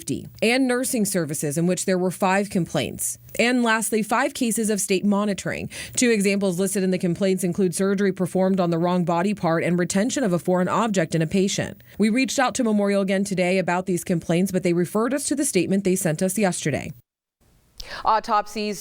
safety, and nursing services in which there were 5 complaints. And lastly, 5 cases of state monitoring. 2 examples listed in the complaints include surgery performed on the wrong body part and retention of a foreign object in a patient. We reached out to Memorial again today about these complaints, but they referred us to the statement they sent us yesterday. Autopsy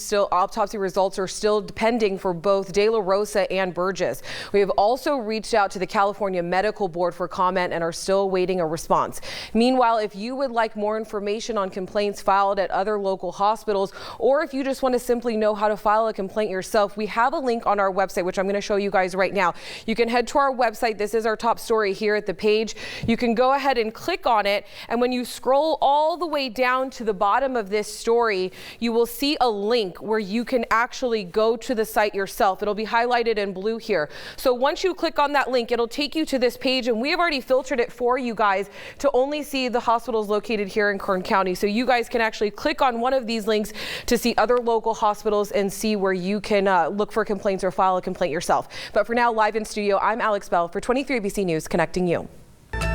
results are still pending for both De La Rosa and Burgess. We have also reached out to the California Medical Board for comment and are still awaiting a response. Meanwhile, if you would like more information on complaints filed at other local hospitals, or if you just want to simply know how to file a complaint yourself, we have a link on our website, which I'm going to show you guys right now. You can head to our website. This is our top story here at the page. You can go ahead and click on it, and when you scroll all the way down to the bottom of this story, you will see a link where you can actually go to the site yourself. It'll be highlighted in blue here. So once you click on that link, it'll take you to this page, and we have already filtered it for you guys to only see the hospitals located here in Kern County. So you guys can actually click on one of these links to see other local hospitals and see where you can look for complaints or file a complaint yourself. But for now, live in studio, I'm Alex Bell for 23 ABC News, connecting you.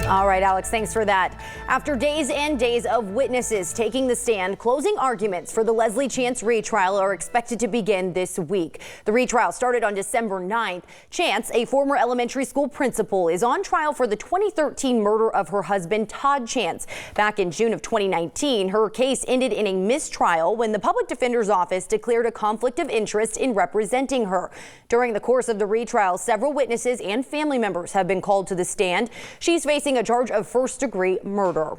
All right, Alex, thanks for that. After days and days of witnesses taking the stand, closing arguments for the Leslie Chance retrial are expected to begin this week. The retrial started on December 9th. Chance, a former elementary school principal, is on trial for the 2013 murder of her husband, Todd Chance. Back in June of 2019, her case ended in a mistrial when the public defender's office declared a conflict of interest in representing her. During the course of the retrial, several witnesses and family members have been called to the stand. She's facing a charge of first-degree murder.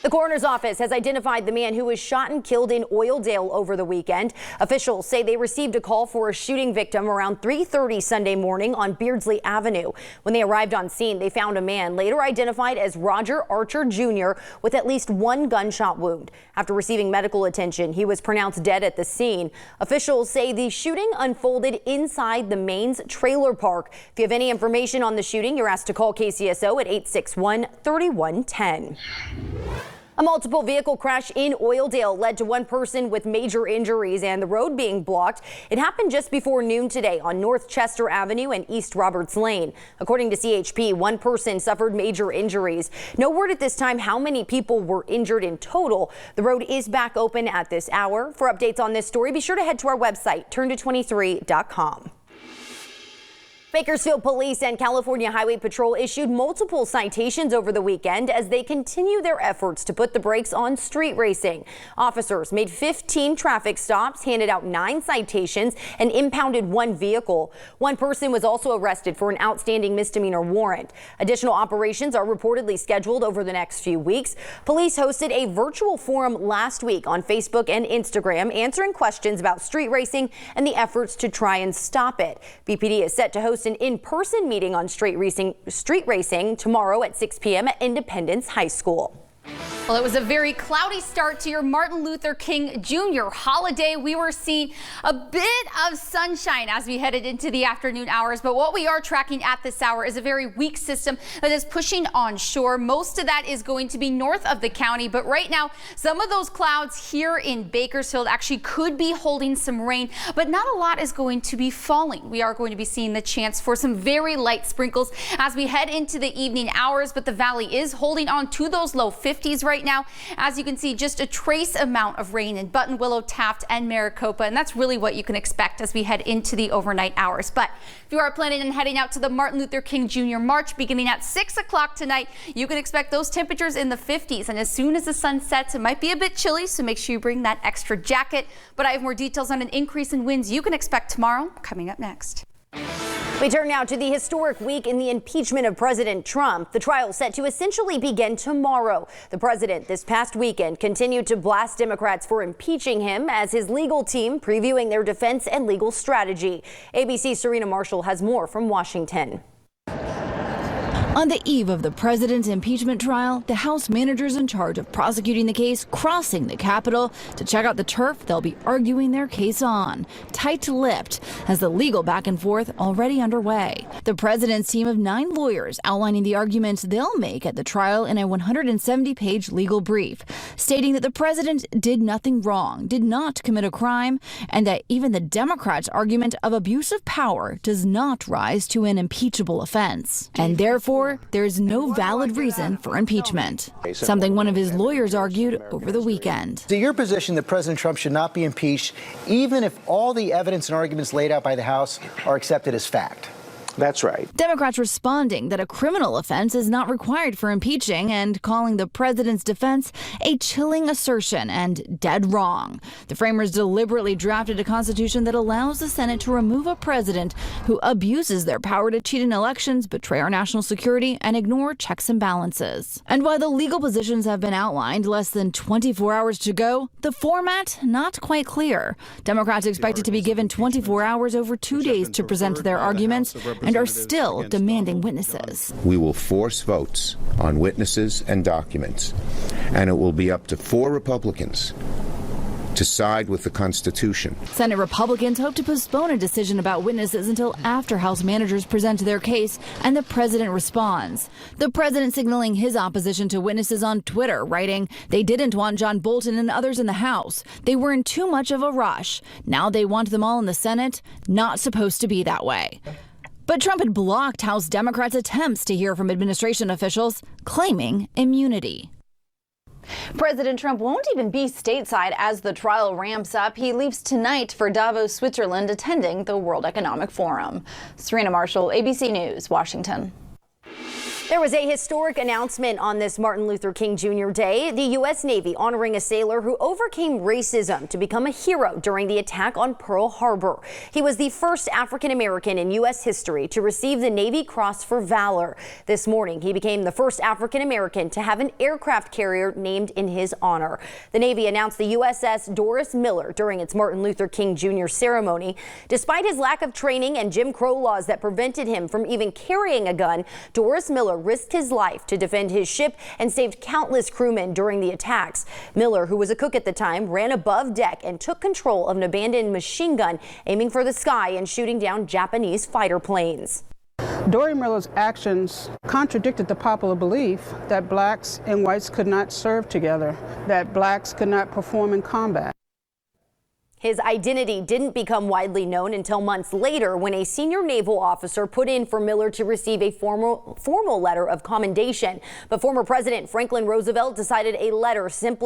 The coroner's office has identified the man who was shot and killed in Oildale over the weekend. Officials say they received a call for a shooting victim around 3:30 Sunday morning on Beardsley Avenue. When they arrived on scene, they found a man later identified as Roger Archer Jr. with at least 1 gunshot wound. After receiving medical attention, he was pronounced dead at the scene. Officials say the shooting unfolded inside the Mains trailer park. If you have any information on the shooting, you're asked to call KCSO at 861-3110. A multiple vehicle crash in Oildale led to 1 person with major injuries and the road being blocked. It happened just before noon today on North Chester Avenue and East Roberts Lane. According to CHP, 1 person suffered major injuries. No word at this time how many people were injured in total. The road is back open at this hour. For updates on this story, be sure to head to our website, turn223.com. Bakersfield Police and California Highway Patrol issued multiple citations over the weekend as they continue their efforts to put the brakes on street racing. Officers made 15 traffic stops, handed out 9 citations, and impounded 1 vehicle. 1 person was also arrested for an outstanding misdemeanor warrant. Additional operations are reportedly scheduled over the next few weeks. Police hosted a virtual forum last week on Facebook and Instagram, answering questions about street racing and the efforts to try and stop it. BPD is set to host an in-person meeting on street racing tomorrow at 6 p.m. at Independence High School. Well, it was a very cloudy start to your Martin Luther King Jr. holiday. We were seeing a bit of sunshine as we headed into the afternoon hours, but what we are tracking at this hour is a very weak system that is pushing onshore. Most of that is going to be north of the county, but right now some of those clouds here in Bakersfield actually could be holding some rain, but not a lot is going to be falling. We are going to be seeing the chance for some very light sprinkles as we head into the evening hours, but the valley is holding on to those low 50s right now. As you can see, just a trace amount of rain in Buttonwillow, Taft, and Maricopa, and that's really what you can expect as we head into the overnight hours. But if you are planning on heading out to the Martin Luther King Jr. March beginning at 6 o'clock tonight, you can expect those temperatures in the 50s, and as soon as the sun sets, it might be a bit chilly, so make sure you bring that extra jacket. But I have more details on an increase in winds you can expect tomorrow coming up next. We turn now to the historic week in the impeachment of President Trump. The trial set to essentially begin tomorrow. The president this past weekend continued to blast Democrats for impeaching him as his legal team previewing their defense and legal strategy. ABC's Serena Marshall has more from Washington. On the eve of the president's impeachment trial, the House managers in charge of prosecuting the case crossing the Capitol to check out the turf they'll be arguing their case on. Tight-lipped as the legal back and forth already underway. The president's team of 9 lawyers outlining the arguments they'll make at the trial in a 170-page legal brief. stating that the president did nothing wrong, did not commit a crime, and that even the Democrats' argument of abuse of power does not rise to an impeachable offense. And therefore, there is no valid reason for impeachment, something one of his lawyers argued over the weekend. Is it your position that President Trump should not be impeached, even if all the evidence and arguments laid out by the House are accepted as fact? That's right. Democrats responding that a criminal offense is not required for impeaching and calling the president's defense a chilling assertion and dead wrong. The framers deliberately drafted a constitution that allows the Senate to remove a president who abuses their power to cheat in elections, betray our national security, and ignore checks and balances. And while the legal positions have been outlined, less than 24 hours to go, the format not quite clear. Democrats expected to be given 24 hours over 2 days to present their arguments and are still demanding witnesses. We will force votes on witnesses and documents, and it will be up to 4 Republicans to side with the Constitution. Senate Republicans hope to postpone a decision about witnesses until after House managers present their case and the president responds. The president signaling his opposition to witnesses on Twitter, writing, "They didn't want John Bolton and others in the House. They were in too much of a rush. Now they want them all in the Senate. Not supposed to be that way." But Trump had blocked House Democrats' attempts to hear from administration officials, claiming immunity. President Trump won't even be stateside as the trial ramps up. He leaves tonight for Davos, Switzerland, attending the World Economic Forum. Serena Marshall, ABC News, Washington. There was a historic announcement on this Martin Luther King Jr. Day. The U.S. Navy honoring a sailor who overcame racism to become a hero during the attack on Pearl Harbor. He was the first African-American in U.S. history to receive the Navy Cross for Valor. This morning, he became the first African-American to have an aircraft carrier named in his honor. The Navy announced the USS Doris Miller during its Martin Luther King Jr. ceremony. Despite his lack of training and Jim Crow laws that prevented him from even carrying a gun, Doris Miller risked his life to defend his ship and saved countless crewmen during the attacks. Miller, who was a cook at the time, ran above deck and took control of an abandoned machine gun, aiming for the sky and shooting down Japanese fighter planes. Doris Miller's actions contradicted the popular belief that blacks and whites could not serve together, that blacks could not perform in combat. His identity didn't become widely known until months later when a senior naval officer put in for Miller to receive a formal letter of commendation. But former President Franklin Roosevelt decided a letter simply